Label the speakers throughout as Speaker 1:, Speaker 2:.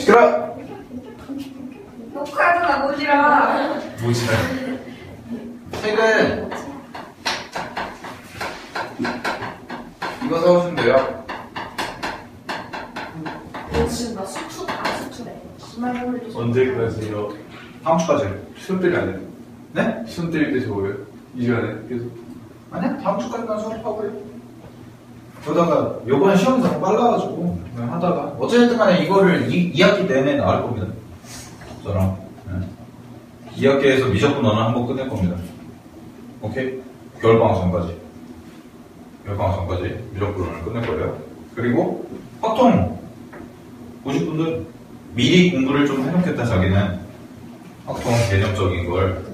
Speaker 1: 시끄러!
Speaker 2: 녹화하잖아, 모지라.
Speaker 1: 모지라. 책은 이거 사오시면 돼요.
Speaker 2: 지금 나 수투래. 정말 모르겠어.
Speaker 3: 언제까지요?
Speaker 1: 다음 주까지. 시험 때리 안 돼. 네?
Speaker 3: 시험 때릴 때 저거요? 2주 안에 계속.
Speaker 1: 아니야, 다음 주까지만 수업하고요. 그러다가 요번 시험이 너무 빨라가지고 그냥 하다가 어쨌든 간에 이거를 2학기 내내 나올 겁니다. 저랑 2학기에서 미적분 언어 한번 끝낼 겁니다. 오케이? 겨울방학 전까지 미적분 언어를 끝낼 거예요. 그리고 확통 보실 분들 미리 공부를 좀 해놓겠다. 자기는 확통 개념적인 걸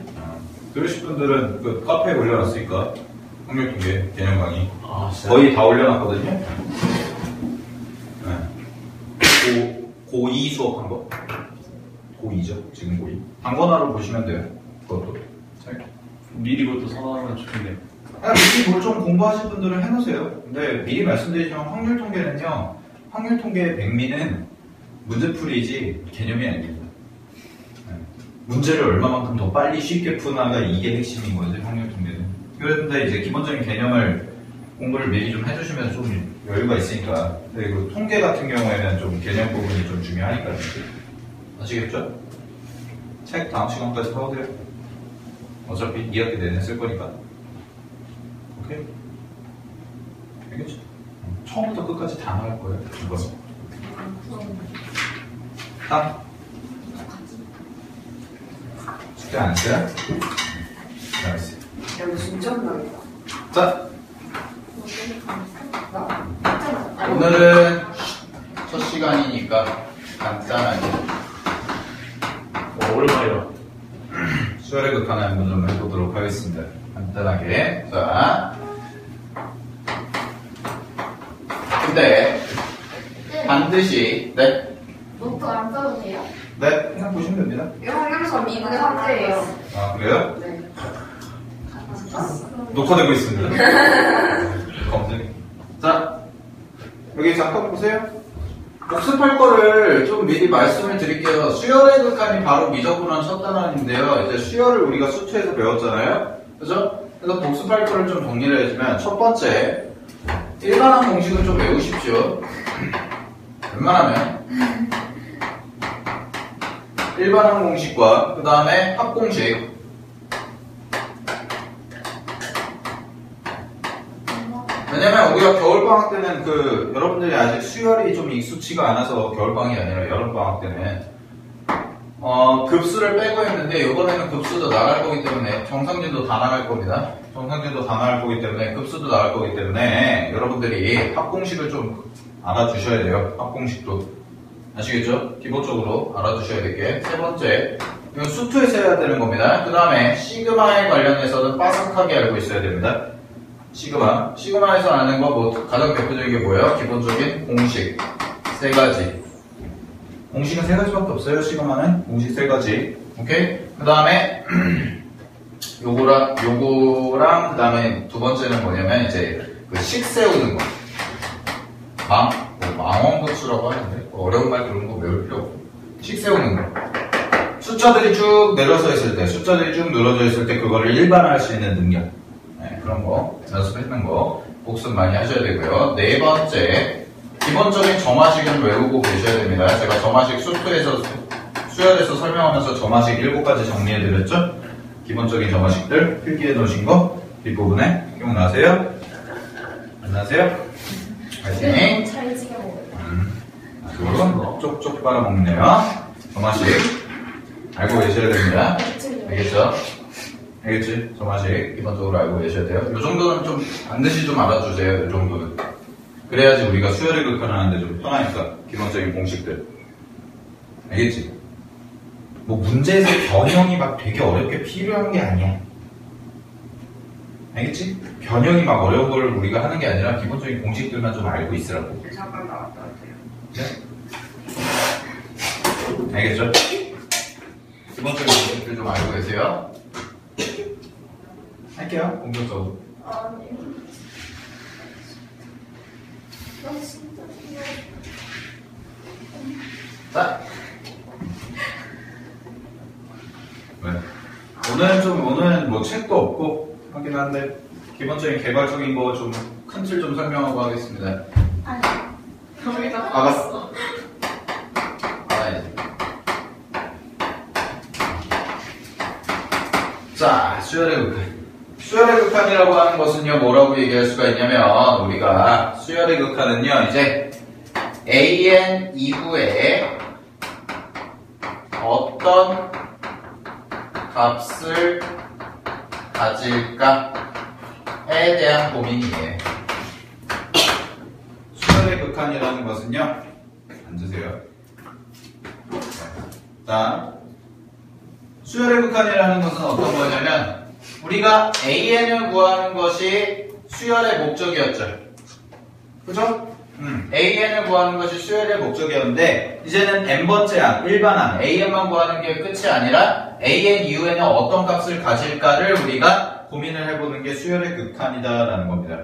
Speaker 1: 들으실 분들은 그 카페에 올려놨으니까 확률통계 개념 강의 거의 다 올려놨거든요. 네. 고2 수업한 거. 고2죠. 지금 고2. 단권화로 보시면 돼요. 그것도.
Speaker 3: 미리 그것도 선언하면 좋겠네요.
Speaker 1: 미리 뭘 좀 공부하실 분들은 해놓으세요. 근데 미리 말씀드리지만 확률통계는요. 확률통계의 백미는 문제풀이지 개념이 아닙니다. 네. 문제를 얼마만큼 더 빨리 쉽게 푸나가 이게 핵심인 거죠. 확률통계는. 그런데 이제 기본적인 개념을 공부를 미리 좀 해주시면 좀 여유가 있으니까. 그리고 통계 같은 경우에는 좀 개념 부분이 좀 중요하니까요. 아시겠죠? 책 다음 시간까지 사오세요. 어차피 2학기 내내 쓸 거니까. 오케이? 알겠죠? 처음부터 끝까지 다 나갈 거예요. 이거. 딱. 숙제 안 했어요? 잘했어요.
Speaker 2: 여기 진짜 한다겠다.
Speaker 1: 자, 오늘은 첫 시간이니까 간단하게
Speaker 3: 오랜만이다.
Speaker 1: 수열의 극한 한번 좀 해보도록 하겠습니다. 간단하게. 자, 근데 반드시
Speaker 2: 노트 안 써도 돼요?
Speaker 1: 네, 그냥 보시면 됩니다.
Speaker 2: 이 확률서 미분의 3제예요.
Speaker 1: 아, 그래요?
Speaker 2: 네.
Speaker 1: 녹화되고 있습니다. 검증. 자, 여기 잠깐 보세요. 복습할 거를 좀 미리 말씀을 드릴게요. 수열의 극한이 바로 미적분한 첫 단원인데요. 이제 수열을 우리가 수투에서 배웠잖아요. 그죠? 그래서 복습할 거를 좀 정리를 해주면 첫 번째, 일반항 공식은 좀 외우십시오. 웬만하면 일반항 공식과 그 다음에 합공식. 왜냐면 우리가 겨울방학 때는 여러분들이 아직 수열이 좀 익숙치가 않아서 겨울방학이 아니라 여름방학 때는 급수를 빼고 했는데 이번에는 급수도 나갈 거기 때문에 정상진도 다 나갈 겁니다. 정상진도 다 나갈 거기 때문에 급수도 나갈 거기 때문에 여러분들이 합공식을 좀 알아주셔야 돼요. 합공식도 아시겠죠? 기본적으로 알아두셔야 될 게 세 번째, 이건 수투에서 해야 되는 겁니다. 그 다음에 시그마에 관련해서는 빠삭하게 알고 있어야 됩니다. 시그마에서 아는 거 가장 대표적인 게 뭐예요? 기본적인 공식 세 가지. 공식은 세 가지밖에 없어요. 시그마는 공식 세 가지. 오케이? 그 다음에 요거랑 그 다음에 두 번째는 뭐냐면 이제 그 식 세우는 거. 망원급수라고 하는데 어려운 말 그런 거 외울 필요 없고 식 세우는 거. 숫자들이 쭉 내려서 있을 때, 숫자들이 쭉 늘어져 있을 때 그거를 일반화할 수 있는 능력. 네, 그런 거 연습해주는 거 복습 많이 하셔야 되고요. 네 번째, 기본적인 점화식은 외우고 계셔야 됩니다. 제가 점화식 수열에서 설명하면서 점화식 7가지 정리해드렸죠? 기본적인 점화식들 필기해 놓으신 거 뒷부분에 기억나세요? 안녕하세요? 화이팅!
Speaker 2: 잘 지겨 먹어요.
Speaker 1: 그건 쪽쪽 빨아먹네요. 점화식 알고 계셔야 됩니다. 알겠죠? 알겠지? 점화식 기본적으로 알고 계셔야 돼요. 이 정도는 좀 반드시 좀 알아주세요. 이 정도는. 그래야지 우리가 수열의 극한을 하는데 좀 편하니까. 기본적인 공식들. 알겠지? 뭐 문제에서 변형이 막 되게 어렵게 필요한 게 아니야. 알겠지? 변형이 막 어려운 걸 우리가 하는 게 아니라 기본적인 공식들만 좀 알고 있으라고.
Speaker 2: 잠깐 나왔다 같아요.
Speaker 1: 네? 알겠죠? 기본적인 공식들 좀 알고 계세요. 할게요. 공격적으로.
Speaker 2: 아니. 나 진짜
Speaker 1: 자, 오늘은 뭐 책도 없고 하긴 한데 기본적인 개발적인 거 좀 큰 틀 좀 설명하고 하겠습니다.
Speaker 2: 아니. 여기다
Speaker 1: 알았어. 알아야지. 자, 수열의 극한. 수열의 극한이라고 하는 것은요, 뭐라고 얘기할 수가 있냐면, 우리가 수열의 극한은요, 이제 AN 이후에 어떤 값을 가질까에 대한 고민이에요. 수열의 극한이라는 것은요, 앉으세요. 자, 수열의 극한이라는 것은 어떤 거냐면, 우리가 AN을 구하는 것이 수열의 목적이었죠. 그죠? AN을 구하는 것이 수열의 목적이었는데, 이제는 n번째 항, 일반항, AN만 구하는 게 끝이 아니라, AN 이후에는 어떤 값을 가질까를 우리가 고민을 해보는 게 수열의 극한이다라는 겁니다.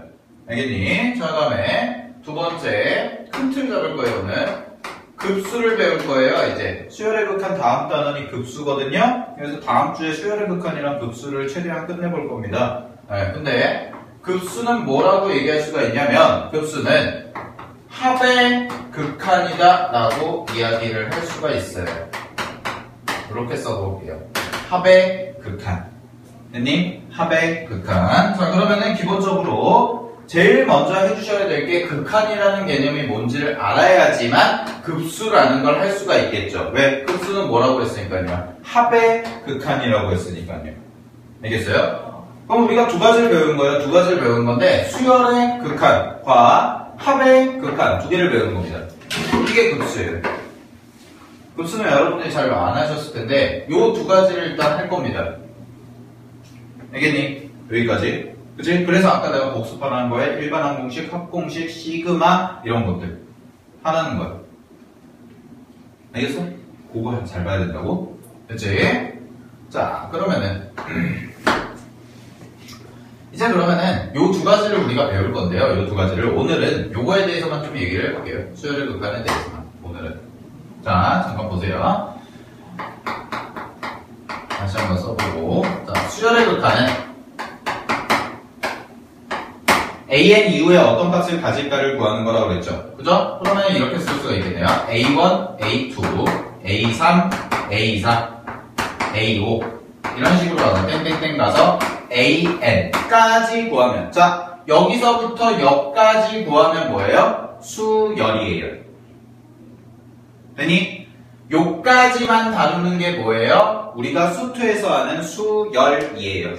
Speaker 1: 알겠니? 자, 다음에 두 번째, 큰 틀 잡을 거예요, 오늘. 급수를 배울 거예요, 이제. 수열의 극한 다음 단원이 급수거든요? 그래서 다음 주에 수열의 극한이랑 급수를 최대한 끝내볼 겁니다. 네, 근데 급수는 뭐라고 얘기할 수가 있냐면, 급수는 합의 극한이다 라고 이야기를 할 수가 있어요. 이렇게 써볼게요. 합의 극한. 님, 합의 극한. 자, 그러면은 기본적으로 제일 먼저 해주셔야 될 게 극한이라는 개념이 뭔지를 알아야지만 급수라는 걸 할 수가 있겠죠. 왜? 급수는 뭐라고 했으니까요. 합의 극한이라고 했으니까요. 알겠어요? 그럼 우리가 두 가지를 배운 거예요. 두 가지를 배운 건데 수열의 극한과 합의 극한 두 개를 배우는 겁니다. 이게 급수예요. 급수는 여러분들이 잘 안 하셨을 텐데 요 두 가지를 일단 할 겁니다. 알겠니? 여기까지. 그치? 그래서 아까 내가 복습하라는 거에 일반항 공식, 합공식, 시그마 이런 것들 하라는 거야. 알겠어? 그거 잘 봐야 된다고. 그치? 자, 그러면은 이제 그러면은 요 두 가지를 우리가 배울 건데요. 요 두 가지를 오늘은 요거에 대해서만 좀 얘기를 해볼게요. 수열의 극한에 대해서만 오늘은. 자, 잠깐 보세요. 다시 한번 써보고. 자, 수열의 극한은 AN 이후에 어떤 값을 가질까를 구하는 거라고 그랬죠. 그죠? 그러면 이렇게 쓸 수가 있겠네요. A1, A2, A3, A4, A5 이런 식으로 가서 땡땡땡 가서 AN까지 구하면 자, 여기서부터 여기까지 구하면 뭐예요? 수열이에요. 되니? 요까지만 다루는 게 뭐예요? 우리가 수투에서 하는 수열이에요.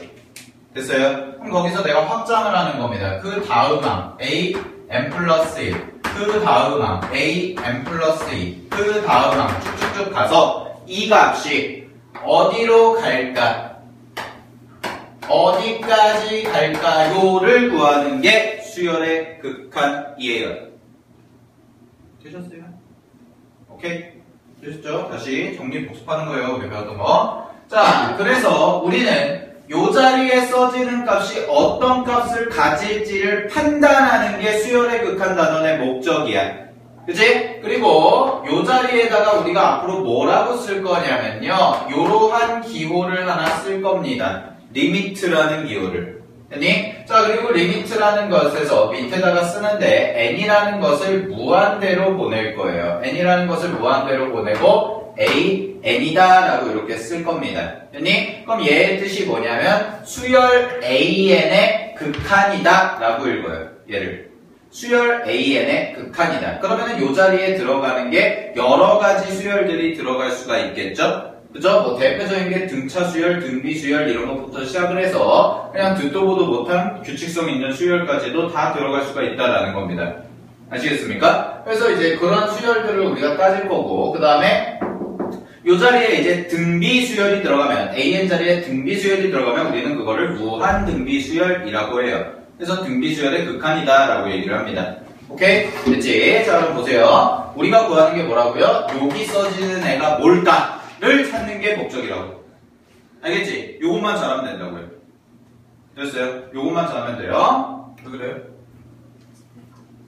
Speaker 1: 됐어요? 그럼 거기서 내가 확장을 하는 겁니다. 그 다음 항 A, M 플러스 1, 그 다음 항 A, M 플러스 2, 그 다음 항 쭉쭉쭉 가서 이 값이 어디로 갈까? 어디까지 갈까요를 구하는 게 수열의 극한이에요. 되셨어요? 오케이? 되셨죠? 다시 정리 복습하는 거예요. 우리 배웠던 거. 자, 그래서 우리는 요 자리에 써지는 값이 어떤 값을 가질지를 판단하는 게 수열의 극한 단원의 목적이야. 그치? 그리고 요 자리에다가 우리가 앞으로 뭐라고 쓸 거냐면요. 요러한 기호를 하나 쓸 겁니다. 리미트라는 기호를. 됐니? 자, 그리고 리미트라는 것에서 밑에다가 쓰는데 n이라는 것을 무한대로 보낼 거예요. n이라는 것을 무한대로 보내고 a, n이다 라고 이렇게 쓸 겁니다. 됐니? 그럼 얘의 뜻이 뭐냐면 수열 an의 극한이다 라고 읽어요. 얘를. 수열 an의 극한이다. 그러면은 요 자리에 들어가는 게 여러 가지 수열들이 들어갈 수가 있겠죠? 그죠? 뭐 대표적인 게 등차 수열, 등비 수열 이런 것부터 시작을 해서 그냥 듣도 보도 못한 규칙성 있는 수열까지도 다 들어갈 수가 있다라는 겁니다. 아시겠습니까? 그래서 이제 그런 수열들을 우리가 따질 거고 그 다음에 요 자리에 이제 등비 수열이 들어가면 AN 자리에 등비 수열이 들어가면 우리는 그거를 무한 등비 수열이라고 해요. 그래서 등비 수열의 극한이다 라고 얘기를 합니다. 오케이? 됐지? 자 그럼 보세요. 우리가 구하는 게 뭐라고요? 여기 써지는 애가 뭘까? 를 찾는 게 목적이라고. 알겠지? 요것만 잘하면 된다고요. 됐어요? 요것만 잘하면 돼요. 왜 그래요?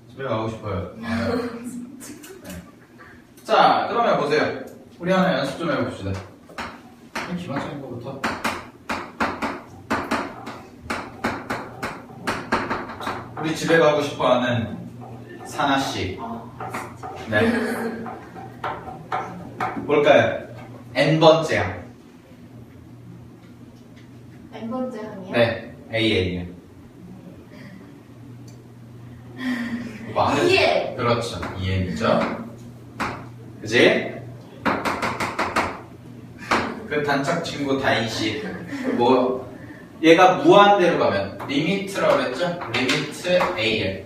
Speaker 1: 집에 가고 싶어요. 네. 자, 그러면 보세요. 우리 하나 연습 좀 해봅시다. 기본적인 거부터. 우리 집에 가고 싶어하는 사나씨. 네. 뭘까요? n번째 항.
Speaker 2: n번째 항이요?
Speaker 1: 네, AN이요.
Speaker 2: EN.
Speaker 1: 그렇죠, EN이죠. 그지? 그 단짝 친구 다인씨. 뭐, 얘가 무한대로 가면, 리미트라고 그랬죠? 리미트 AN.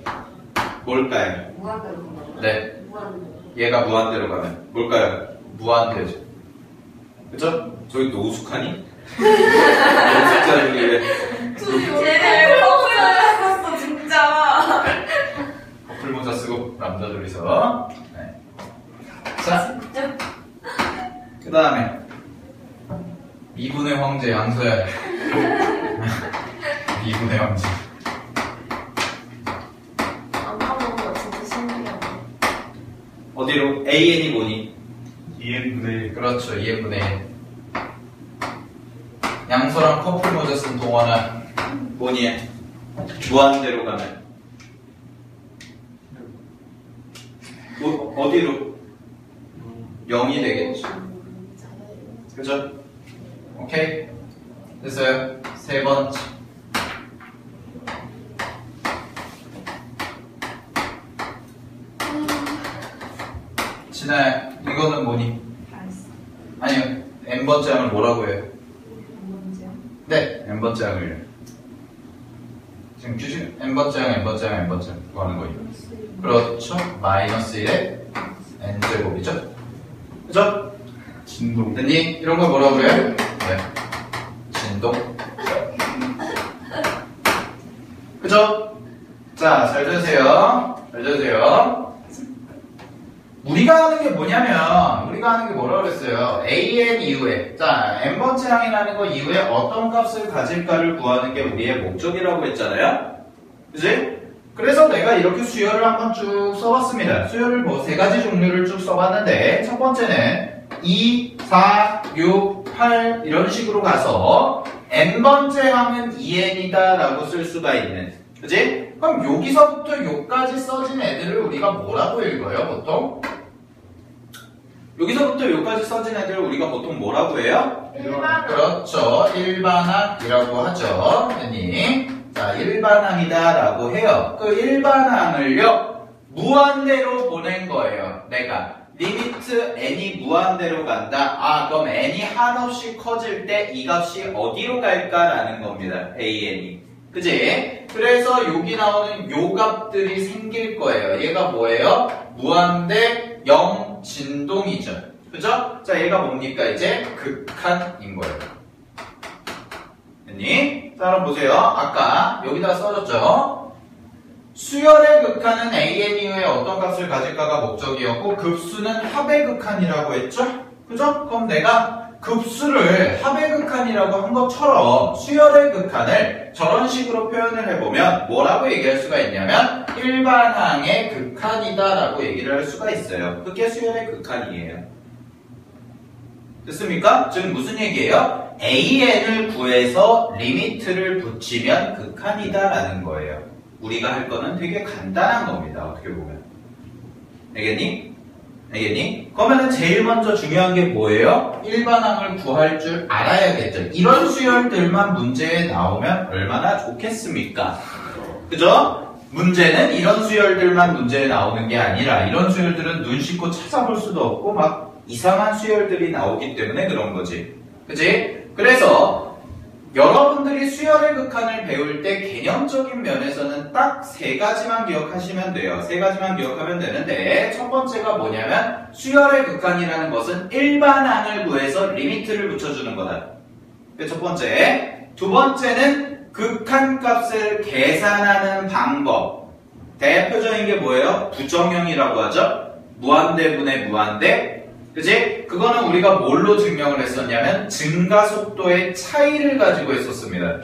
Speaker 1: 뭘까요?
Speaker 2: 무한대로 가면.
Speaker 1: 네.
Speaker 2: 무한대로.
Speaker 1: 얘가 무한대로 가면, 뭘까요? 무한대죠. 그죠? 저기 노숙하니? 노숙자 중에.
Speaker 2: 쟤네 커플이었어 진짜.
Speaker 1: 커플 모자 쓰고 남자 둘이서. 네. 자,
Speaker 2: 진짜?
Speaker 1: 그 다음에 미분의 황제 양서야. 미분의 황제.
Speaker 2: 안 까먹은 거 진짜 신기하네.
Speaker 1: 어디로? AN이 뭐니?
Speaker 3: 2n분의 1.
Speaker 1: 그렇죠, 2n분의 1. 양서랑 커플 모자 쓴 동원아 뭐니? 무한대로 가면 뭐, 어디로? 0이 되겠죠. 그죠? 오케이? 됐어요. 세 번째. 진아야, 이거는 뭐니?
Speaker 2: 알았어.
Speaker 1: 아니요, n번째 항을 뭐라고 해요?
Speaker 2: 뭔지요?
Speaker 1: 네, n번째 항을요. 지금 규칙 n번째 항, n번째 항, n번째 항 구하는 거예요. 그렇죠. 마이너스 1의 n제곱이죠. 그죠?
Speaker 3: 진동.
Speaker 1: 됐니? 이런 걸 뭐라고 그래요? 네. 진동. 그죠? 자, 잘 들으세요. 잘 들으세요. 우리가 하는 게 뭐냐면, 우리가 하는 게 뭐라고 그랬어요? an 이후에, 자, n번째 항이라는 거 이후에 어떤 값을 가질까를 구하는 게 우리의 목적이라고 했잖아요? 그지? 그래서 내가 이렇게 수열을 한번 쭉 써봤습니다. 수열을 뭐 세 가지 종류를 쭉 써봤는데, 첫 번째는 2, 4, 6, 8 이런 식으로 가서 n번째 항은 2n이다 라고 쓸 수가 있는, 그지? 그럼 여기서부터 여기까지 써진 애들을 우리가 뭐라고 읽어요, 보통? 여기서부터 여기까지 써진 애들을 우리가 보통 뭐라고 해요?
Speaker 2: 일반.
Speaker 1: 그렇죠. 일반항이라고 하죠. 흔히. 자, 일반항이다 라고 해요. 그 일반항을요, 무한대로 보낸 거예요. 내가. 리미트 n이 무한대로 간다. 아, 그럼 n이 한없이 커질 때 이 값이 어디로 갈까라는 겁니다. an이. 그지? 그래서 여기 나오는 요 값들이 생길 거예요. 얘가 뭐예요? 무한대 0 진동이죠. 그죠? 자, 얘가 뭡니까? 이제 극한인 거예요. 됐니? 자, 그럼 보세요. 아까 여기다 써줬죠? 수열의 극한은 an 이후에 어떤 값을 가질까가 목적이었고, 급수는 합의 극한이라고 했죠? 그죠? 그럼 내가 급수를 합의 극한이라고 한 것처럼 수열의 극한을 저런 식으로 표현을 해보면 뭐라고 얘기할 수가 있냐면 일반항의 극한이다 라고 얘기를 할 수가 있어요. 그게 수열의 극한이에요. 됐습니까? 즉 무슨 얘기예요? an을 구해서 리미트를 붙이면 극한이다 라는 거예요. 우리가 할 거는 되게 간단한 겁니다. 어떻게 보면. 알겠니? 알겠니? 그러면은 제일 먼저 중요한 게 뭐예요? 일반항을 구할 줄 알아야겠죠. 이런 수열들만 문제에 나오면 얼마나 좋겠습니까? 그죠? 문제는 이런 수열들만 문제에 나오는 게 아니라 이런 수열들은 눈 씻고 찾아볼 수도 없고 막 이상한 수열들이 나오기 때문에 그런 거지. 그지? 그래서 여러분들이 수열의 극한을 배울 때 개념적인 면에서는 딱 세 가지만 기억하시면 돼요. 세 가지만 기억하면 되는데 첫 번째가 뭐냐면 수열의 극한이라는 것은 일반항을 구해서 리미트를 붙여주는 거다. 그게 첫 번째. 두 번째는 극한값을 계산하는 방법. 대표적인 게 뭐예요? 부정형이라고 하죠. 무한대분의 무한대. 그지? 그거는 우리가 뭘로 증명을 했었냐면 증가속도의 차이를 가지고 했었습니다.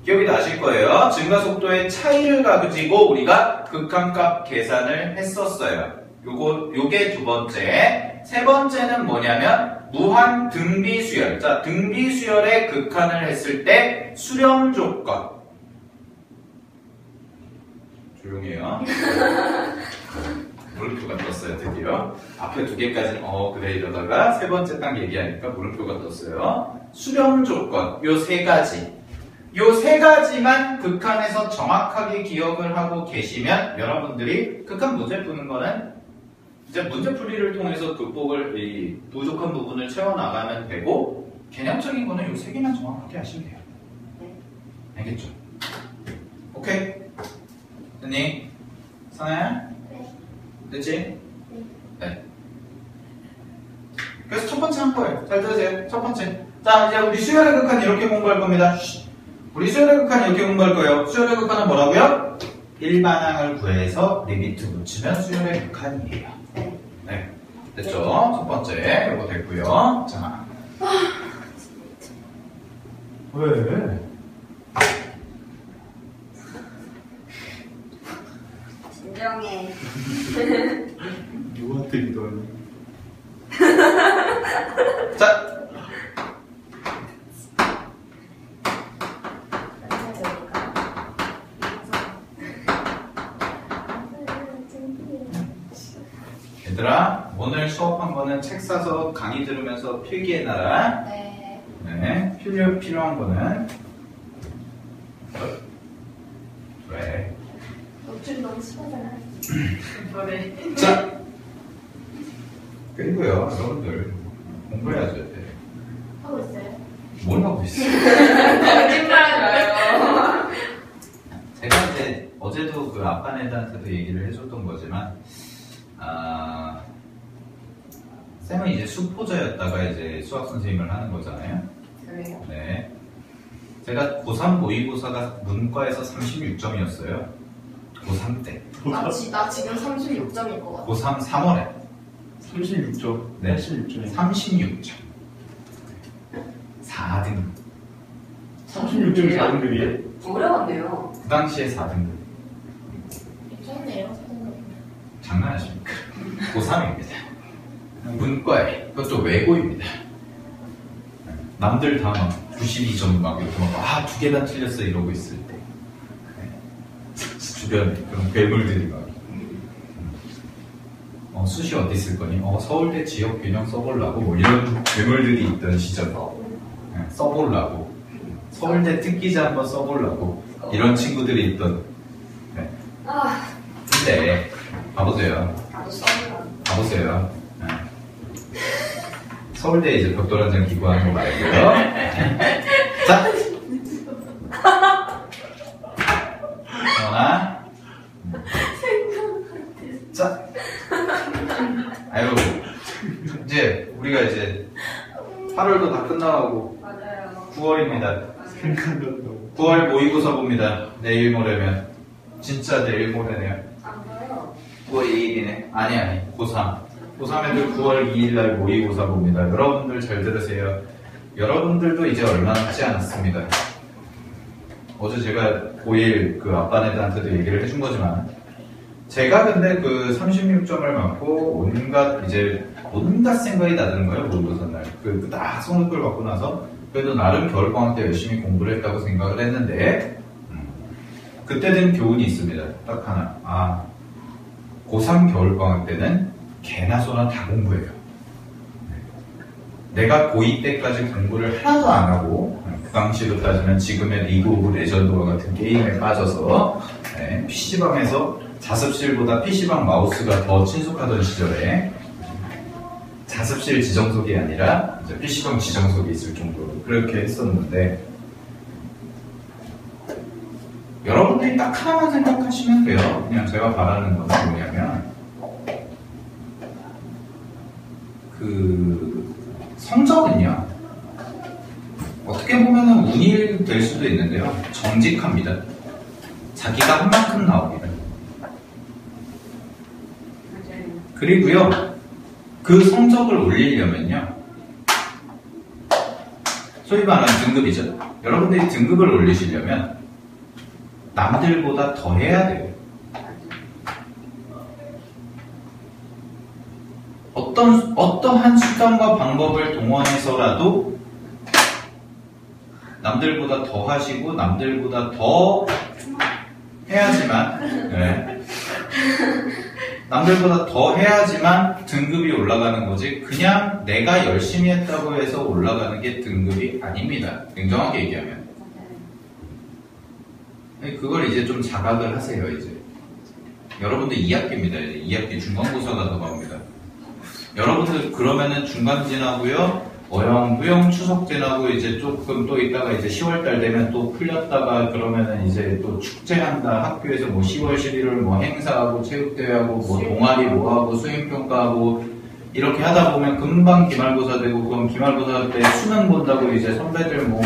Speaker 1: 기억이 나실 거예요. 증가속도의 차이를 가지고 우리가 극한값 계산을 했었어요. 요게 두 번째. 세 번째는 뭐냐면 무한 등비수열. 자, 등비수열의 극한을 했을 때 수렴 조건. 조용해요. 물음표가 떴어요, 드디어. 앞에 두 개까지는 그래 이러다가 세 번째 딱 얘기하니까 물음표가 떴어요. 수렴 조건, 요 세 가지. 요 세 가지만 극한에서 정확하게 기억을 하고 계시면 여러분들이 극한 문제 푸는 거는 이제 문제풀이를 통해서 극복을, 이 부족한 부분을 채워나가면 되고, 개념적인 거는 요 세 개만 정확하게 하시면 돼요. 알겠죠? 오케이. 됐니? 상아야?
Speaker 2: 네.
Speaker 1: 됐지? 네. 그래서 첫 번째 한 거예요. 잘 들으세요. 첫 번째. 자, 이제 우리 수열의 극한 이렇게 공부할 겁니다. 우리 수열의 극한 이렇게 공부할 거예요. 수열의 극한은 뭐라고요? 일반항을 구해서 리미트 붙이면 수열의 극한이에요. 네. 됐죠? 첫 번째. 이거 됐고요. 자. 왜?
Speaker 2: 진정해.
Speaker 3: 누구한테 믿어요?
Speaker 1: 자. 얘들아, 오늘 수업한 거는 책 사서 강의 들으면서 필기해놔라.
Speaker 2: 네.
Speaker 1: 네, 필요한 거는 왜?
Speaker 2: 노출 너무 심하잖아. 뭐래?
Speaker 1: 자, 그리고요, 여러분들 공부해야죠.
Speaker 2: 하고 있어요?
Speaker 1: 뭘 하고 있어요?
Speaker 2: 거짓말하지 마요.
Speaker 1: 제가 이제 어제도 그 아빠네들한테도 얘기를 해줬던 거지만, 쌤은 이제 수포자였다가 이제 수학 선생님을 하는 거잖아요.
Speaker 2: 그래요?
Speaker 1: 네. 제가 고3 모의고사가 문과에서 36점이었어요. 고3 때.
Speaker 2: 나 지금 36점일 것 같아.
Speaker 1: 고3 3월에.
Speaker 3: 36점.
Speaker 1: 네.
Speaker 3: 86점.
Speaker 1: 36점. 4등.
Speaker 3: 36점이 4등급이에요?
Speaker 2: 어려웠네요.
Speaker 1: 그 당시에 4등급.
Speaker 2: 괜찮네요, 선생님.
Speaker 1: 장난하십니까? 고3입니다. 문과에. 그것도 외고입니다. 남들 다 막 92점 막 이렇게 막, 두 개나 틀렸어 이러고 있을 때. 주변에 그런 괴물들이 막. 수시 어디 쓸 거니? 서울대 지역 균형 써보려고 뭐 이런 괴물들이 있던 시절. 써보려고. 서울대 특기자 한번 써보려고. 이런 친구들이 있던. 네. 근데, 봐보세요.
Speaker 2: 나도 써보라.
Speaker 1: 가보세요. 서울대 이제 벽돌한장 기부하는 거 말고요. 자, 전화. 자, 아유, 이제 우리가 이제 8월도 다 끝나가고
Speaker 2: 맞아요.
Speaker 1: 9월입니다.
Speaker 3: 생각난다고.
Speaker 1: 9월 모의고사 봅니다. 내일 모레면 진짜 내일 모레네요.
Speaker 2: 안 봐요.
Speaker 1: 9월 2일이네. 아니 고3. 고3 애들 9월 2일날 모의고사 봅니다. 여러분들 잘 들으세요. 여러분들도 이제 얼마 남지 않았습니다. 어제 제가 고1 그 아빠네들한테도 얘기를 해준 거지만 제가 근데 그 36점을 맞고 온갖 생각이 나드는 거예요. 모의고사 날. 딱 성적표를 받고 나서 그래도 나름 겨울방학 때 열심히 공부를 했다고 생각을 했는데 그때 든 교훈이 있습니다. 딱 하나. 고3 겨울방학 때는 개나 소나 다 공부해요. 내가 고2 때까지 공부를 하나도 안 하고 그 당시로 따지면 지금의 리그 오브 레전드와 같은 게임에 빠져서 PC방에서 자습실보다 PC방 마우스가 더 친숙하던 시절에 자습실 지정석이 아니라 이제 PC방 지정석이 있을 정도로 그렇게 했었는데 여러분들이 딱 하나만 생각하시면 돼요. 그냥 제가 바라는 건 뭐냐면 성적은요 어떻게 보면 운이 될 수도 있는데요 정직합니다. 자기가 한 만큼 나옵니다. 그리고요 그 성적을 올리려면요 소위 말하는 등급이죠. 여러분들이 등급을 올리시려면 남들보다 더 해야 돼요. 어떠한 수단과 방법을 동원해서라도 남들보다 더 하시고 남들보다 더 해야지만, 네. 남들보다 더 해야지만 등급이 올라가는 거지, 그냥 내가 열심히 했다고 해서 올라가는 게 등급이 아닙니다. 냉정하게 얘기하면. 그걸 이제 좀 자각을 하세요, 이제. 여러분들 2학기입니다. 이제 2학기 중간고사가 다가옵니다. 여러분들 그러면은 중간 지나고요, 어영, 부영, 추석 지나고 이제 조금 또 있다가 이제 10월달 되면 또 풀렸다가 그러면은 이제 또 축제한다. 학교에서 뭐 10월, 11월 뭐 행사하고 체육대회하고 뭐 동아리 뭐하고 수행평가하고 이렇게 하다 보면 금방 기말고사 되고, 그럼 기말고사 때 수능 본다고 이제 선배들 뭐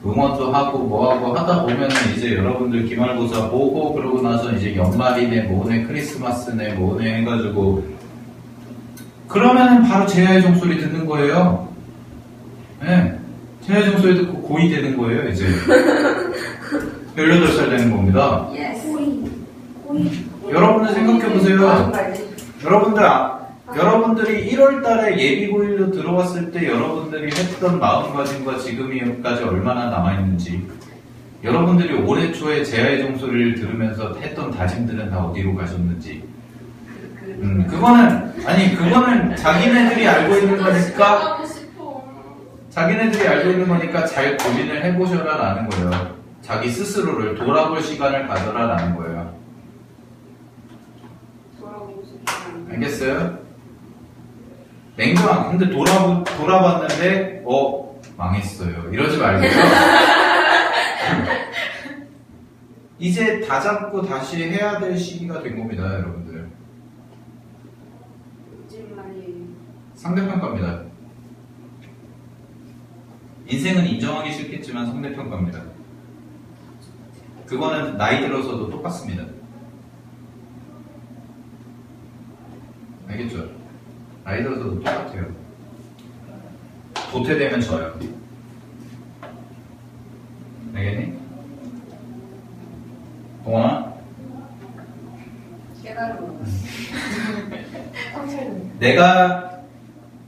Speaker 1: 응원도 하고 뭐하고 하다 보면은 이제 여러분들 기말고사 보고, 그러고 나서 이제 연말이네 뭐네 크리스마스네 뭐네 해가지고 그러면은 바로 제야의 종소리 듣는 거예요. 네. 제야의 종소리 듣고 고2 되는 거예요, 이제. 18살 되는 겁니다. 여러분들 생각해보세요. 여러분들이 1월달에 예비고일로 들어왔을 때 여러분들이 했던 마음가짐과 지금까지 얼마나 남아있는지, 여러분들이 올해 초에 제야의 종소리를 들으면서 했던 다짐들은 다 어디로 가셨는지, 그거는 자기네들이 알고 있는 거니까, 잘 고민을 해보셔라 라는 거예요. 자기 스스로를 돌아볼 시간을 가져라 라는 거예요. 알겠어요? 냉정한, 근데 돌아봤는데, 망했어요. 이러지 말고요. 이제 다 잡고 다시 해야 될 시기가 된 겁니다, 여러분들. 상대평가입니다. 인생은 인정하기 싫겠지만 상대평가입니다. 그거는 나이 들어서도 똑같습니다. 알겠죠? 나이 들어서도 똑같아요. 도태되면 져요. 알겠니? 동원아? 내가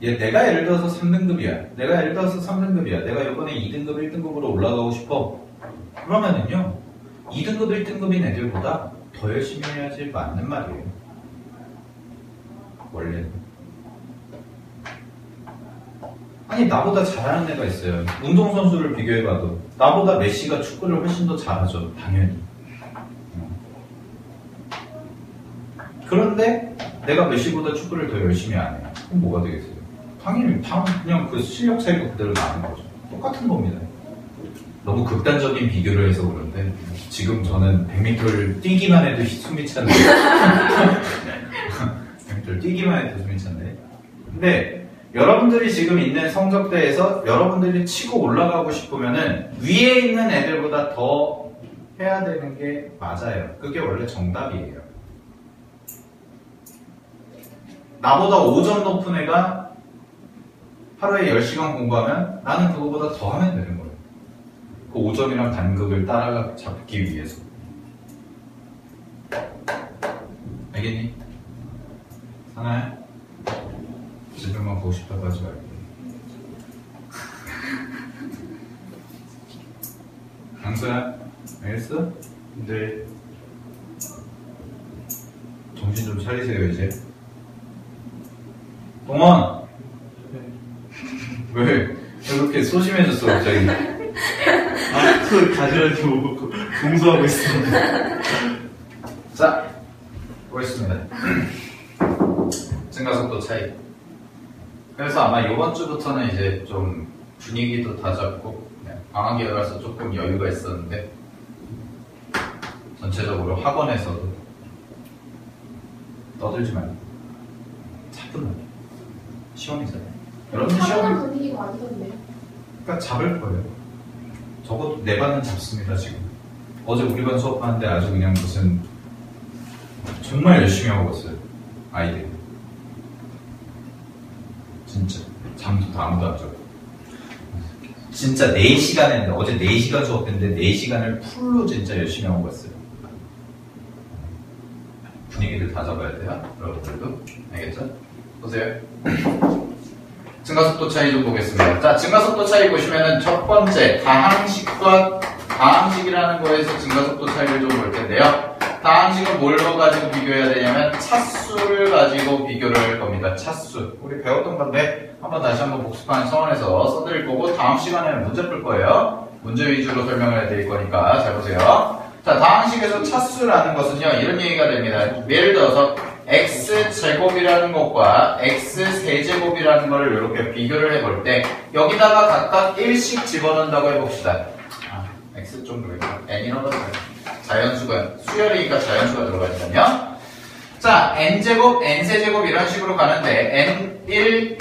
Speaker 1: 예를 들어서 3등급이야. 내가 이번에 2등급, 1등급으로 올라가고 싶어. 그러면은요, 2등급, 1등급인 애들보다 더 열심히 해야지 맞는 말이에요. 원래는. 아니, 나보다 잘하는 애가 있어요. 운동선수를 비교해봐도. 나보다 메시가 축구를 훨씬 더 잘하죠. 당연히. 그런데 내가 메시보다 축구를 더 열심히 안 해. 그럼 뭐가 되겠어요? 당연히 그냥 그 실력 차이가 그대로 나는 거죠. 똑같은 겁니다. 너무 극단적인 비교를 해서 그런데 지금 저는 100m를 뛰기만 해도 숨이 찬데 100m를 뛰기만 해도 숨이 찬데, 근데 여러분들이 지금 있는 성적대에서 여러분들이 치고 올라가고 싶으면은 위에 있는 애들보다 더 해야 되는 게 맞아요. 그게 원래 정답이에요. 나보다 5점 높은 애가 하루에 10시간 공부하면 나는 그거보다 더 하면 되는 거예요. 그 5점이랑 단급을 따라잡기 위해서. 알겠니? 상아야? 집에만 보고 싶다고 하지 말고. 강수야? 알겠어?
Speaker 3: 네.
Speaker 1: 정신 좀 차리세요, 이제. 동원! 왜 그렇게 소심해졌어, 갑자기?
Speaker 3: 손 가지라고 공부하고 있습니다.
Speaker 1: 자, 보겠습니다. 증가속도 차이. 그래서 아마 이번 주부터는 이제 좀 분위기도 다 잡고, 방학에 가서 조금 여유가 있었는데, 전체적으로 학원에서도 떠들지 말고 차분하게 시험이잖아요. 여러분 시험
Speaker 2: 분위기가 아니던데요.
Speaker 1: 그러니까 잡을 거예요. 적어도 내 반은 잡습니다. 지금 어제 우리 반 수업하는데 아주 그냥 무슨 정말 열심히 하고 있어요. 아이들 진짜 잠도 다 아무도 안 자고 진짜 4시간 했는데, 어제 4시간 수업했는데 4시간을 풀로 진짜 열심히 하고 갔어요. 분위기를 다 잡아야 돼요. 여러분들도 알겠죠? 보세요. 증가속도 차이 좀 보겠습니다. 자, 증가속도 차이 보시면은 첫 번째 가항식과 가항식이라는 거에서 증가속도 차이를 좀 볼 텐데요. 다항식은 뭘로 가지고 비교해야 되냐면 차수를 가지고 비교를 할 겁니다. 차수. 우리 배웠던 건데 다시 한번 복습하는 차원에서 써드릴 거고 다음 시간에는 문제 풀 거예요. 문제 위주로 설명을 해드릴 거니까 잘 보세요. 자, 다항식에서 차수라는 것은요 이런 얘기가 됩니다. 예를 들어서 x제곱이라는 것과 x세제곱이라는 것을 이렇게 비교를 해볼 때 여기다가 각각 1씩 집어넣는다고 해봅시다. x 좀 그러니까 n이라고 해요. 자연수가 수열이니까 자연수가 들어가니까요. 자, n제곱, n세제곱 이런 식으로 가는데 n1,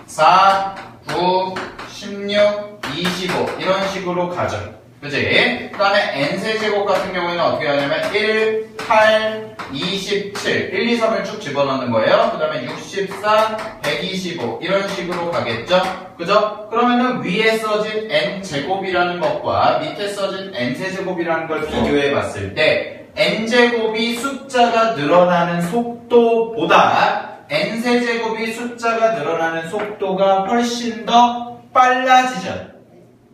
Speaker 1: 4, 9, 16, 25 이런 식으로 가죠. 그치? 그 다음에 n세제곱 같은 경우에는 어떻게 하냐면 1, 8, 27, 1, 2, 3을 쭉 집어넣는 거예요. 그 다음에 64, 125 이런 식으로 가겠죠? 그죠? 그러면은 위에 써진 n제곱이라는 것과 밑에 써진 n세제곱이라는 걸 비교해 봤을 때 n제곱이 숫자가 늘어나는 속도보다 n세제곱이 숫자가 늘어나는 속도가 훨씬 더 빨라지죠.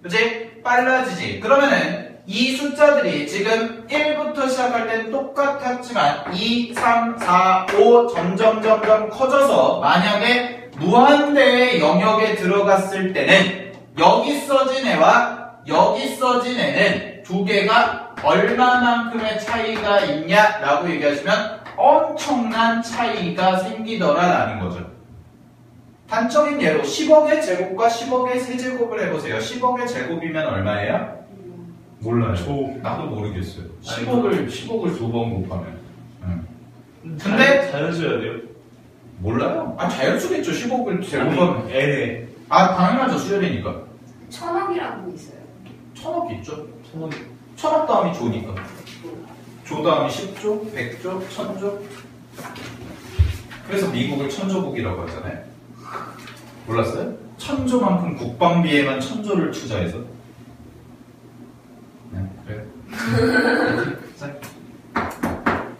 Speaker 1: 그치? 빨라지지. 그러면은 이 숫자들이 지금 1부터 시작할 때는 똑같았지만 2, 3, 4, 5 점점 커져서 만약에 무한대의 영역에 들어갔을 때는 여기 써진 애와 여기 써진 애는 두 개가 얼마만큼의 차이가 있냐라고 얘기하시면 엄청난 차이가 생기더라라는 거죠. 단적인 예로 10억의 제곱과 10억의 세제곱을 해보세요. 10억의 제곱이면 얼마예요? 몰라요. 나도 모르겠어요. 10억을 두 번 곱하면. 근데
Speaker 3: 자연수여야 돼요?
Speaker 1: 몰라요. 자연수겠죠. 10억을 제곱하면.
Speaker 3: n에
Speaker 1: 당연하죠. 수열이니까.
Speaker 2: 1000억이라는 거 있어요.
Speaker 1: 1000억 있죠.
Speaker 3: 1000억
Speaker 1: 1000억 다음이 조니까. 조 다음이 10조, 100조, 1000조. 그래서 미국을 천조국이라고 하잖아요. 몰랐어요? 1000조만큼 국방비에만 1000조를 투자해서. 네, 그래요.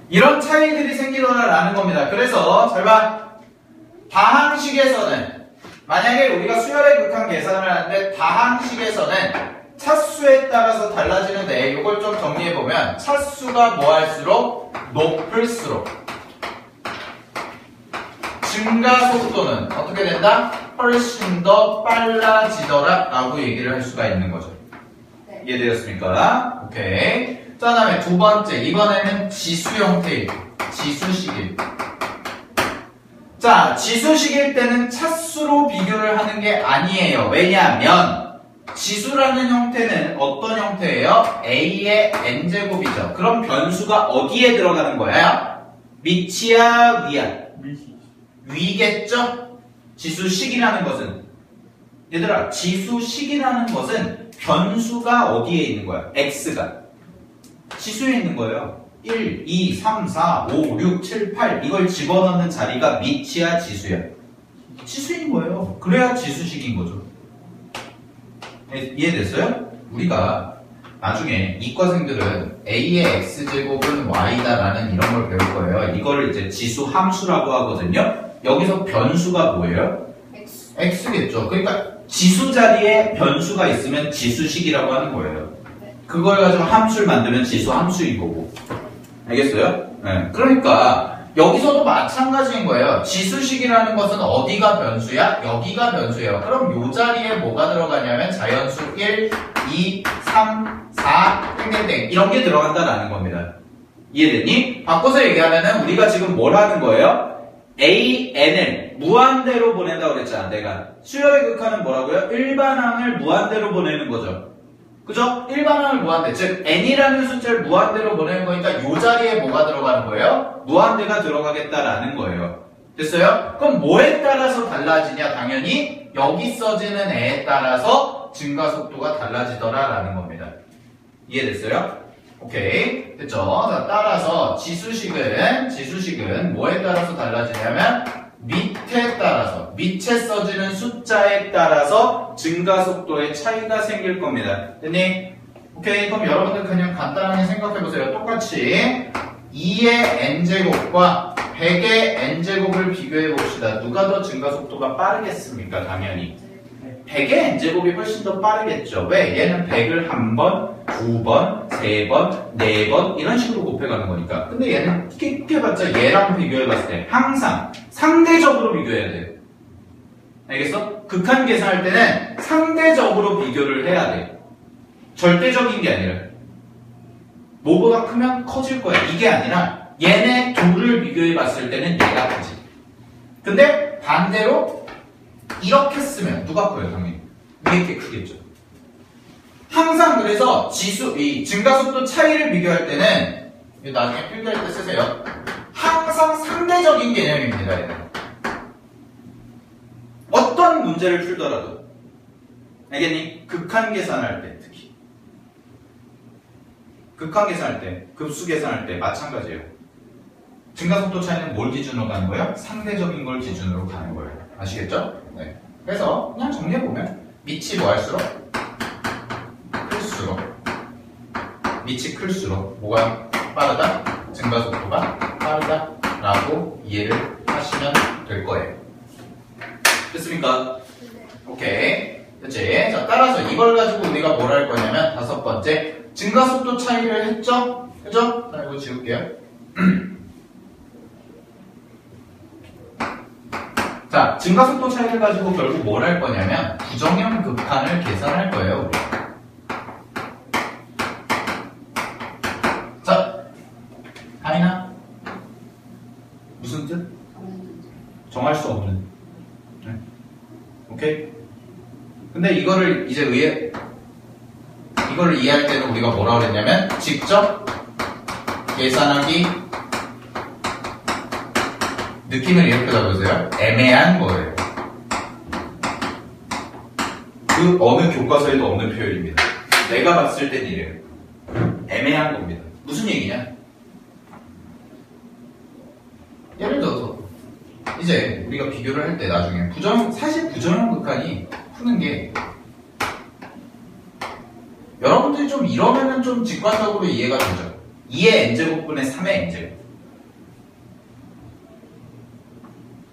Speaker 1: 이런 차이들이 생기더라라는 겁니다. 그래서 잘 봐. 다항식에서는 만약에 우리가 수열의 극한 계산을 하는데 다항식에서는 차수에 따라서 달라지는데 이걸 좀 정리해보면 차수가 뭐할수록 높을수록 증가 속도는 어떻게 된다? 훨씬 더 빨라지더라 라고 얘기를 할 수가 있는 거죠.
Speaker 2: 네.
Speaker 1: 이해되었습니까? 오케이. 자, 다음에 두 번째. 이번에는 지수 형태일 지수식일. 자, 지수식일 때는 차수로 비교를 하는 게 아니에요. 왜냐하면 지수라는 형태는 어떤 형태예요? A의 n제곱이죠. 그럼 변수가 어디에 들어가는 거예요? 밑이야, 위야? 위겠죠? 지수식이라는 것은 얘들아, 지수식이라는 것은 변수가 어디에 있는 거야? x가 지수에 있는 거예요. 1, 2, 3, 4, 5, 6, 7, 8 이걸 집어넣는 자리가 밑이야, 지수야? 지수인 거예요. 그래야 지수식인 거죠. 이해됐어요? 우리가 나중에 이과생들은 A의 X제곱은 Y다라는 이런 걸 배울 거예요. 이거를 이제 지수 함수라고 하거든요. 여기서 변수가 뭐예요? X겠죠. 그러니까 지수 자리에 변수가 있으면 지수식이라고 하는 거예요. 그걸 가지고 함수를 만들면 지수 함수인 거고. 알겠어요? 네. 그러니까 여기서도 마찬가지인 거예요. 지수식이라는 것은 어디가 변수야? 여기가 변수예요. 그럼 요 자리에 뭐가 들어가냐면 자연수 1, 2, 3, 4, 땡땡땡 이런 게 들어간다라는 겁니다. 이해됐니? 바꿔서 얘기하면은 우리가 지금 뭘 하는 거예요? A, N을 무한대로 보낸다고 그랬잖아. 내가 수열의 극한은 뭐라고요? 일반항을 무한대로 보내는 거죠. 그죠? 일반항을 무한대, 즉 n이라는 숫자를 무한대로 보내는 거니까 이 자리에 뭐가 들어가는 거예요? 무한대가 들어가겠다라는 거예요. 됐어요? 그럼 뭐에 따라서 달라지냐? 당연히 여기 써지는 애에 따라서 증가 속도가 달라지더라라는 겁니다. 이해됐어요? 오케이, 됐죠? 자, 따라서 지수식은 뭐에 따라서 달라지냐면 밑에 따라서, 밑에 써지는 숫자에 따라서 증가 속도의 차이가 생길 겁니다. 됐니? 오케이, 그럼 여러분들 그냥 간단하게 생각해보세요. 똑같이 2의 n제곱과 100의 n제곱을 비교해봅시다. 누가 더 증가 속도가 빠르겠습니까? 당연히 100의 n제곱이 훨씬 더 빠르겠죠. 왜? 얘는 100을 한 번, 두 번, 3번, 4번 이런 식으로 곱해가는 거니까. 근데 얘는 깊게봤자 얘랑 비교해봤을 때 항상 상대적으로 비교해야 돼. 알겠어? 극한 계산할 때는 상대적으로 비교를 해야 돼. 절대적인 게 아니라 뭐보다 크면 커질 거야. 이게 아니라 얘네 둘을 비교해봤을 때는 얘가 크지. 근데 반대로 이렇게 쓰면 누가 커요? 당연히 위에 게 크겠죠. 항상 그래서 이 증가속도 차이를 비교할 때는 나중에 필기할 때 쓰세요. 항상 상대적인 개념입니다. 얘는. 어떤 문제를 풀더라도 알겠니? 극한 계산할 때 특히 극한 계산할 때 급수 계산할 때 마찬가지예요. 증가속도 차이는 뭘 기준으로 가는 거예요? 상대적인 걸 기준으로 가는 거예요. 아시겠죠? 네. 그래서 그냥 정리해보면 밑이 뭐 할수록 클수록 밑이 클수록 뭐가 빠르다? 증가속도가 빠르다라고 이해를 하시면 될 거예요. 됐습니까? 오케이. 그치? 자, 따라서 이걸 가지고 우리가 뭘 할 거냐면 5번째 증가속도 차이를 했죠? 그죠? 자, 이거 지울게요. 자, 증가속도 차이를 가지고 결국 뭘 할 거냐면 부정형 극한을 계산할 거예요. 우리. 자, 하이나 무슨 뜻? 정할 수 없는. 네. 오케이? 근데 이거를 이해할 때는 우리가 뭐라고 그랬냐면 직접 계산하기 느낌을 이렇게 잡으세요. 애매한 거예요. 그 어느 교과서에도 없는 표현입니다. 내가 봤을 땐 이래요. 애매한 겁니다. 무슨 얘기냐? 예를 들어서 이제 우리가 비교를 할 때 나중에 사실 부정형 극한이 푸는 게 여러분들이 좀 이러면은 좀 직관적으로 이해가 되죠. 2의 n제곱분의 3의 n제곱.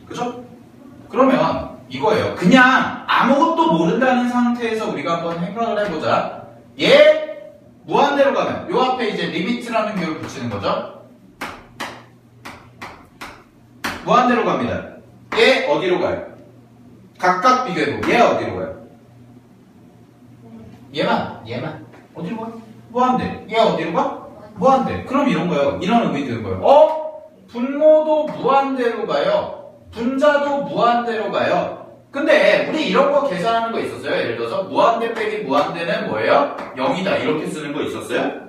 Speaker 1: 그죠? 그러면 이거예요. 그냥 아무것도 모른다는 상태에서 우리가 한번 생각을 해보자. 얘 무한대로 가면 요 앞에 이제 리미트라는 기호를 붙이는 거죠. 무한대로 갑니다. 얘 어디로 가요? 각각 비교해보고 얘 어디로 가요? 얘만 어디로 가? 무한대. 얘 어디로 가? 무한대. 그럼 이런 거예요. 이런 의미 드는 거예요. 분모도 무한대로 가요. 분자도 무한대로 가요. 근데 우리 이런 거 계산하는 거 있었어요? 예를 들어서 무한대 빼기 무한대는 뭐예요? 0이다 이렇게 쓰는 거 있었어요?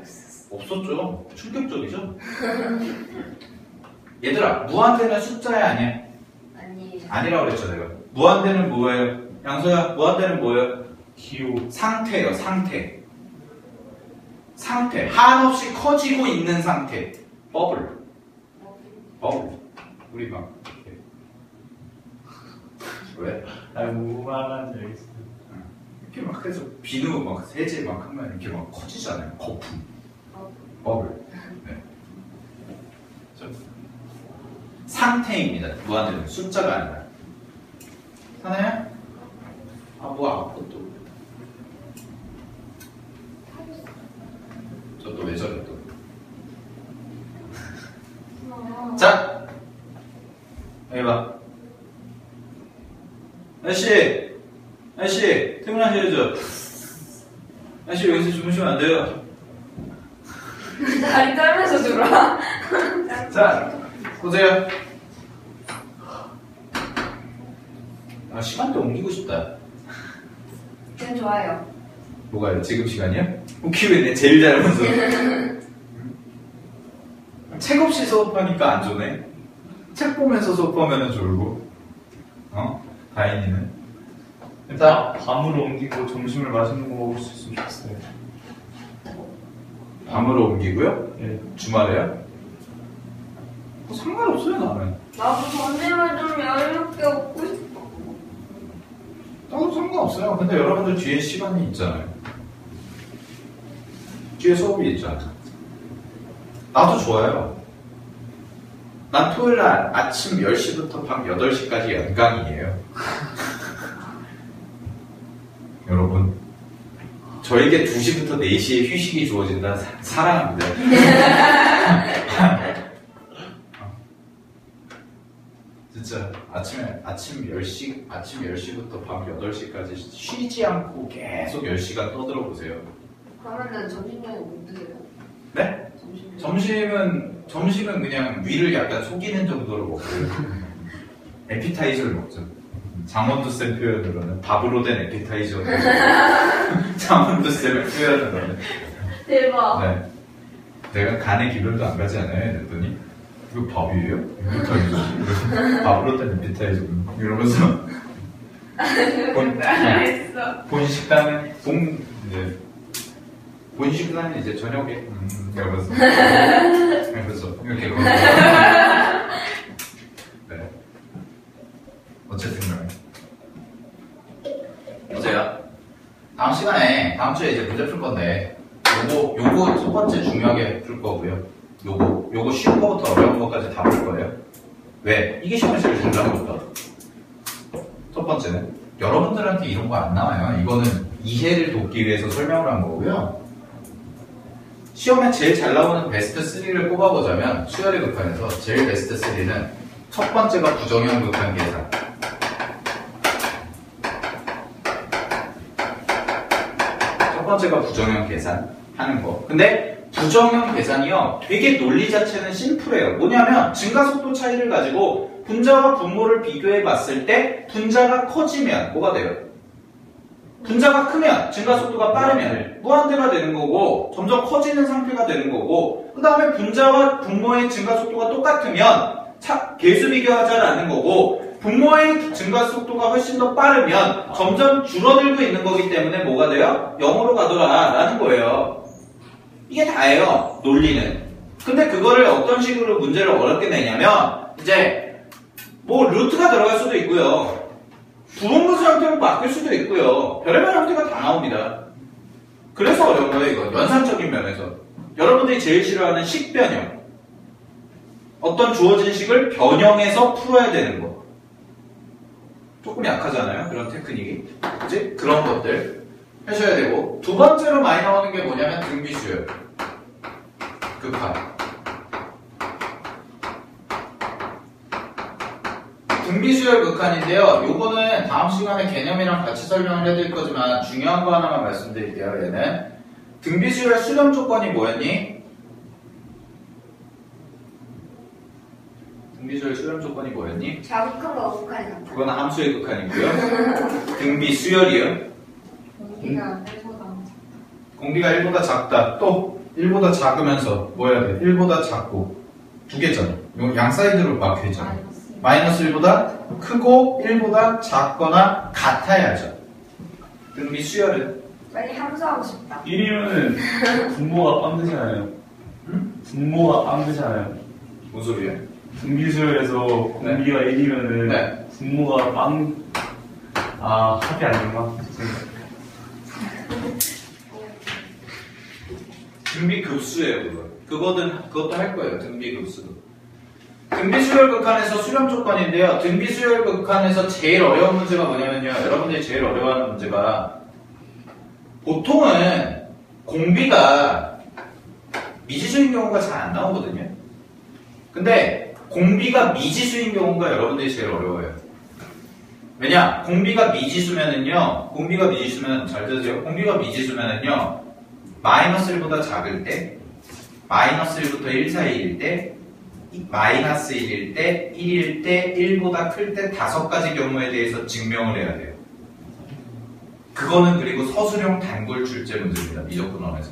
Speaker 1: 없었죠. 충격적이죠? 얘들아, 무한대는 숫자야 아니야?
Speaker 2: 아니에요.
Speaker 1: 아니라고 그랬죠 내가. 무한대는 뭐예요? 양소야, 무한대는 뭐예요?
Speaker 3: 기호.
Speaker 1: 상태예요. 상태. 한없이 커지고 있는 상태. 버블. 우리 막 이렇게. 왜?
Speaker 3: 무한한 적 있어.
Speaker 1: 이렇게 막 해서 비누 막 세제 막 하면 이렇게 막 커지잖아요. 거품. 버블. 네. 상태입니다. 무한대는 숫자가 아니라. 하나야? 뭐 아파 또. 저 또 왜 저래 또. 자, 여기 봐. 아저씨, 퇴근하셔야죠. 아저씨 여기서 주무시면 안 돼요.
Speaker 2: 다리 떨면서 들어와.
Speaker 1: 자, 보세요. 시간대 옮기고 싶다.
Speaker 2: 지금 좋아요.
Speaker 1: 뭐가요? 지금 시간이요? 웃기네. 제일 잘하면서. 책 없이 수업하니까 안 좋네. 책 보면서 수업하면 졸고. 다인이는. 일단
Speaker 3: 밤으로 옮기고 점심을 맛있는 거 먹을 수 있으면 좋겠어요.
Speaker 1: 밤으로 옮기고요.
Speaker 3: 예.
Speaker 1: 주말에요? 상관없어요 나는.
Speaker 2: 나도 점심을 좀 여유롭게 먹고 싶어.
Speaker 1: 나도 상관없어요. 근데 여러분들 뒤에 시간이 있잖아요. 뒤에 수업이 있잖아. 나도 좋아요. 난 토요일날 아침 10시부터 밤 8시까지 연강이에요. 여러분 저에게 2시부터 4시에 휴식이 주어진다. 사랑합니다. 진짜 아침 10시부터 밤 8시까지 쉬지 않고 계속 10시간 떠들어 보세요.
Speaker 2: 그러면은 점심에 못 드세요?
Speaker 1: 네?
Speaker 2: 점심에.
Speaker 1: 점심은 그냥 위를 약간 속이는 정도로 먹고요. 에피타이저를 먹죠. 장원두 쌤 표현으로는 밥으로 된 에피타이저. 장원두 쌤의 표현으로는.
Speaker 2: 대박.
Speaker 1: 네. 내가 간에 기별도 안 가지 않아요? 이랬더니 이거 밥이에요? 에피타이저. 밥으로 된 에피타이저. 이러면서 본 식당은 본 식당은 이제 저녁에 이러면서 이렇게 걸어. 네. 어쨌든 간에 보세요. 다음 주에 이제 문제 풀 건데 요거 첫 번째 중요하게 풀 거고요. 요거 쉬운 거부터 어려운 거까지 다 풀 거예요. 왜? 이게 시험에 제일 잘 나오니까. 첫 번째는 여러분들한테 이런 거 안 나와요. 이거는 이해를 돕기 위해서 설명을 한 거고요. 시험에 제일 잘 나오는 베스트 3를 꼽아보자면 수열의 극한에서 제일 베스트 3는 첫 번째가 부정형 극한 계산. 첫 번째가 부정형 계산 하는 거. 근데 부정형 계산이요, 되게 논리 자체는 심플해요. 뭐냐면 증가속도 차이를 가지고 분자와 분모를 비교해 봤을 때 분자가 커지면 뭐가 돼요? 분자가 크면 증가속도가 빠르면 무한대가 되는 거고 점점 커지는 상태가 되는 거고, 그 다음에 분자와 분모의 증가속도가 똑같으면 계수 비교하자라는 거고, 분모의 증가속도가 훨씬 더 빠르면 점점 줄어들고 있는 거기 때문에 뭐가 돼요? 0으로 가더라 라는 거예요. 이게 다예요, 논리는. 근데 그거를 어떤 식으로 문제를 어렵게 내냐면 이제 뭐 루트가 들어갈 수도 있고요, 부분분수 형태로 바뀔 수도 있고요, 별의별 형태가 다 나옵니다. 그래서 어려운 거예요, 이건. 연산적인 면에서. 여러분들이 제일 싫어하는 식변형. 어떤 주어진 식을 변형해서 풀어야 되는 거. 조금 약하잖아요, 그런 테크닉이. 그치? 그런 것들 하셔야 되고, 두 번째로 많이 나오는 게 뭐냐면 등비수열. 극한. 등비수열 극한인데요. 요거는 다음 시간에 개념이랑 같이 설명을 해드릴 거지만 중요한 거 하나만 말씀드릴게요. 얘는 등비수열 수렴 조건이 뭐였니? 등비수열 수렴 조건이 뭐였니?
Speaker 2: 자극한과 극한이 같아.
Speaker 1: 그건 함수의 극한이고요. 등비수열이요.
Speaker 2: 공기가 1보다
Speaker 1: 공비가 1보다 작다. 또 1보다 작으면서 뭐 해야 돼? 1보다 작고. 두 개잖아. 요 양 사이드로 막혀있잖아. 마이너스 1보다 크고 1보다 작거나 같아야죠. 등비 수열은?
Speaker 2: 빨리 함수하고 싶다.
Speaker 3: 1이면은 분모가 빵 되잖아요.
Speaker 1: 응?
Speaker 3: 분모가 빵 되잖아요.
Speaker 1: 무슨 소리예요?
Speaker 3: 등비수열에서 공비가 1이면은
Speaker 1: 네.
Speaker 3: 분모가 빵. 아, 합이 아닌가?
Speaker 1: 등비 급수예요, 그것도 할 거예요, 등비 급수도. 등비 수열 극한에서 수렴 조건인데요. 등비 수열 극한에서 제일 어려운 문제가 뭐냐면요. 여러분들이 제일 어려워하는 문제가, 보통은 공비가 미지수인 경우가 잘 안 나오거든요. 근데 공비가 미지수인 경우가 여러분들이 제일 어려워요. 왜냐? 공비가 미지수면은요, 잘 들으세요. 공비가 미지수면은요, 마이너스 1보다 작을 때, 마이너스 1부터 1 사이일 때, 마이너스 1일 때, 1일 때, 1보다 클 때 5가지 경우에 대해서 증명을 해야 돼요. 그거는 그리고 서술형 단골 출제 문제입니다. 미적분원에서.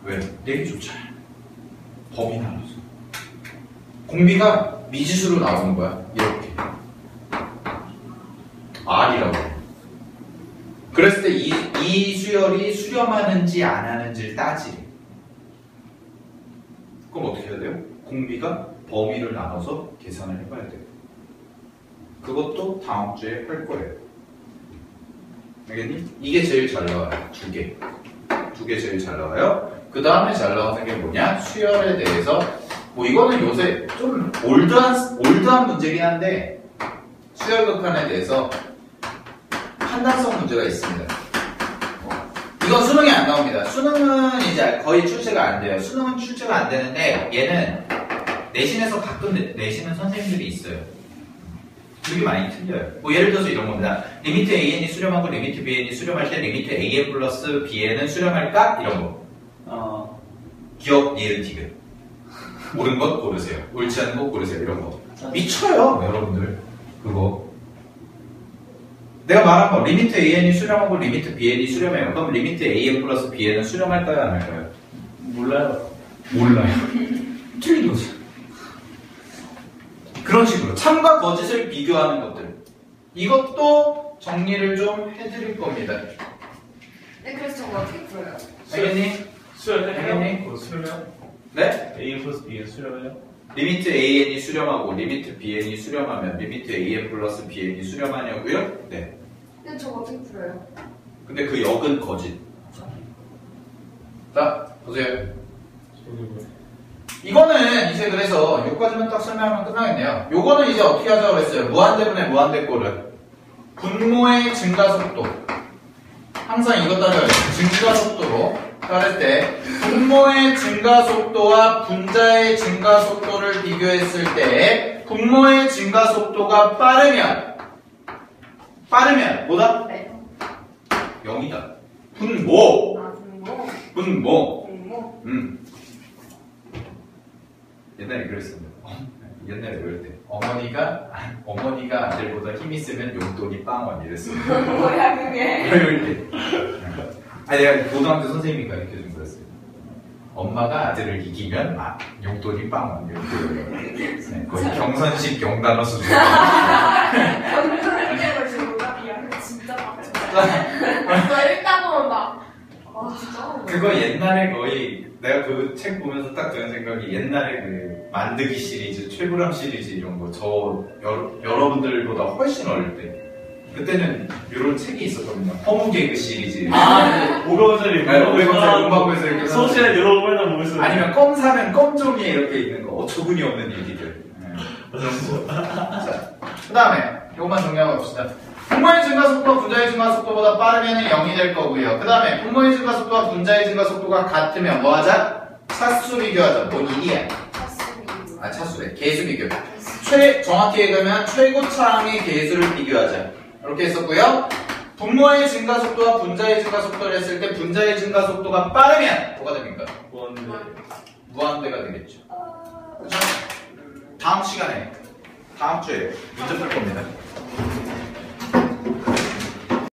Speaker 1: 왜? 내기 좋잖아요. 범위 나눠서. 공비가 미지수로 나오는 거야. 이렇게. R이라고. 그랬을 때 이 수열이 수렴하는지 안 하는지를 따지래. 그럼 어떻게 해야 돼요? 공비가 범위를 나눠서 계산을 해봐야 돼요. 그것도 다음 주에 할 거예요. 알겠니? 이게 제일 잘 나와요. 두 개 제일 잘 나와요. 그 다음에 잘 나오는 게 뭐냐? 수열에 대해서, 뭐 이거는 요새 좀 올드한 문제긴 한데, 수열 극한에 대해서 판단성 문제가 있습니다. 이건 수능이 안 나옵니다. 수능은 이제 거의 출제가 안 돼요. 수능은 출제가 안 되는데 얘는 내신에서 가끔 내시는 선생님들이 있어요. 되게 많이 틀려요. 뭐 예를 들어서 이런 겁니다. 리미트 AN이 수렴하고 리미트 BN이 수렴할 때 리미트 AN 플러스 BN은 수렴할까? 이런 거. 기억, 니을, 디귿. 옳은 것 고르세요. 옳지 않은 것 고르세요. 이런 거. 미쳐요, 여러분들. 그거. 내가 말한 거, 리미트 AN이 수렴하고 리미트 BN이 수렴해요. 그럼 리미트 AN 플러스 BN은 수렴할까요? 안 할까요?
Speaker 3: 몰라요.
Speaker 1: 몰라요. 틀린 거죠. 그런 식으로 참과 거짓을 비교하는 것들. 이것도 정리를 좀 해드릴 겁니다.
Speaker 2: 네, 그래서 저거 어떻게 풀어요?
Speaker 1: 알겠니?
Speaker 3: 수렴해요? 수렴해요?
Speaker 1: 네?
Speaker 3: A 플러스 B는 수렴해요?
Speaker 1: 리미트 AN이 수렴하고 리미트 BN이 수렴하면 리미트 AN 플러스 BN이 수렴하냐고요? 네.
Speaker 2: 근데 저거 어떻게 풀어요?
Speaker 1: 근데 그 역은 거짓. 자, 보세요. 이거는 이제 그래서 요까지만 딱 설명하면 끝나겠네요. 요거는 이제 어떻게 하자고 그랬어요? 무한대분의 무한대꼴을 분모의 증가속도 항상 이거 따라요. 증가속도로 따를 때 분모의 증가속도와 분자의 증가속도를 비교했을 때 분모의 증가속도가 빠르면 뭐다?
Speaker 2: 네.
Speaker 1: 0이다. 분모
Speaker 2: 아, 분모.
Speaker 1: 분모
Speaker 2: 분모.
Speaker 1: 옛날에 그랬습니다. 옛날에 그럴 때 어머니가 아들보다 힘이 세면 용돈이 빵원 이랬습니다.
Speaker 2: 뭐야, 그게?
Speaker 1: 그럴 때. 아니 내가 고등학교 선생님이 가르쳐준 거였어요. 엄마가 아들을 이기면 용돈이 빵원 이렇게. 네, 거의 경선식 경단어 수준.
Speaker 2: 경주를 해가지고 나 진짜 빡쳐. 나 읽다 보면 막. 와, 진짜.
Speaker 1: 그거 옛날에 거의 내가 그 책 보면서 딱 드는 생각이 옛날에 그 만드기 시리즈, 최불암 시리즈 이런 거 저 여러분들보다 훨씬 어릴 때 그때는 이런 책이 있었거든요. 허무개그 시리즈.
Speaker 3: 500원짜리
Speaker 1: 500원짜리 문방구에서 이렇게
Speaker 3: 소시에 여러 번이나 보고 있어요.
Speaker 1: 아니면 껌 사면 껌종이에 이렇게 있는 거 어처구니 없는 얘기들. 자, 그 다음에 이것만 정리하고 갑시다. 분모의 증가속도가 분자의 증가속도보다 빠르면 0이 될 거고요. 그 다음에 분모의 증가속도와 분자의 증가속도가 같으면 뭐 하자? 차수 비교하자. 뭔 일이야? 차수래. 계수 비교. 정확히 얘기하면 최고차항의 계수를 비교하자. 이렇게 했었고요. 분모의 증가속도와 분자의 증가속도를 했을 때 분자의 증가속도가 빠르면 뭐가 됩니까? 무한대가 되겠죠. 그렇죠? 다음 시간에 다음 주에 문제 풀 겁니다.